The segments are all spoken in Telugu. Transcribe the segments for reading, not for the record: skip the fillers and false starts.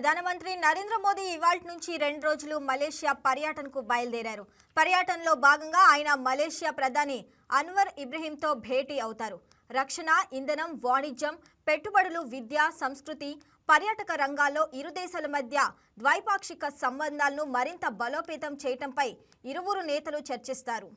ప్రధానమంత్రి నరేంద్ర మోదీ ఇవాల్టి నుంచి 2 రోజులు మలేషియా పర్యటనకు బయలుదేరారు. పర్యటనలో భాగంగా ఆయన మలేషియా ప్రధాని అన్వర్ ఇబ్రహీంతో భేటీ అవుతారు. రక్షణ, ఇంధనం, వాణిజ్యం, పెట్టుబడులు, విద్య, సంస్కృతి, పర్యాటక రంగాల్లో ఇరు దేశాల మధ్య ద్వైపాక్షిక సంబంధాలను మరింత బలోపేతం చేయడంపై ఇరువురు నేతలు చర్చిస్తారు.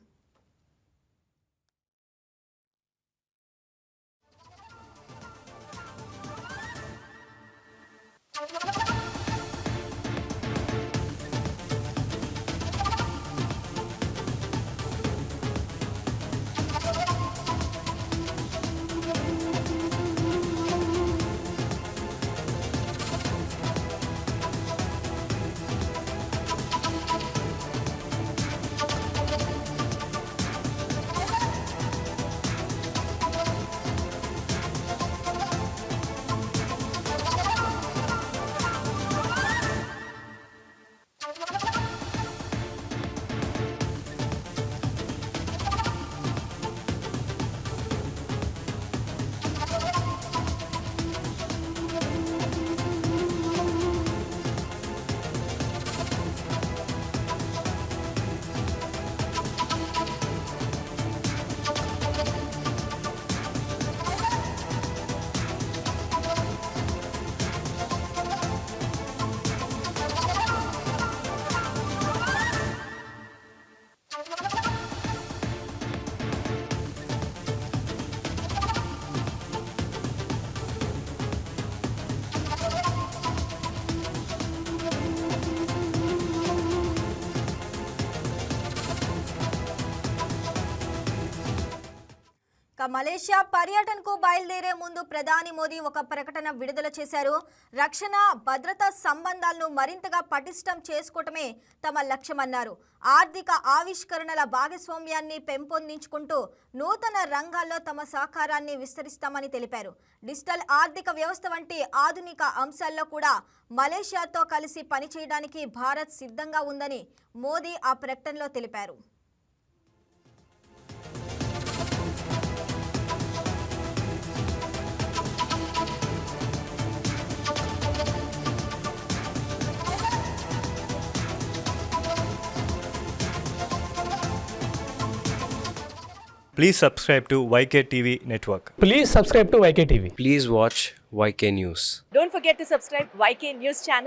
మలేషియా పర్యటనకు బయలుదేరే ముందు ప్రధాని మోదీ ఒక ప్రకటన విడుదల చేశారు. రక్షణ, భద్రతా సంబంధాలను మరింతగా పటిష్టం చేసుకోవటమే తమ లక్ష్యమన్నారు. ఆర్థిక ఆవిష్కరణల భాగస్వామ్యాన్ని పెంపొందించుకుంటూ నూతన రంగాల్లో తమ సహకారాన్ని విస్తరిస్తామని తెలిపారు. డిజిటల్ ఆర్థిక వ్యవస్థ వంటి ఆధునిక అంశాల్లో కూడా మలేషియాతో కలిసి పనిచేయడానికి భారత్ సిద్ధంగా ఉందని మోదీ ఆ ప్రకటనలో తెలిపారు. Please subscribe to YK TV Network. Please subscribe to YK TV. Please watch YK News. Don't forget to subscribe YK News channel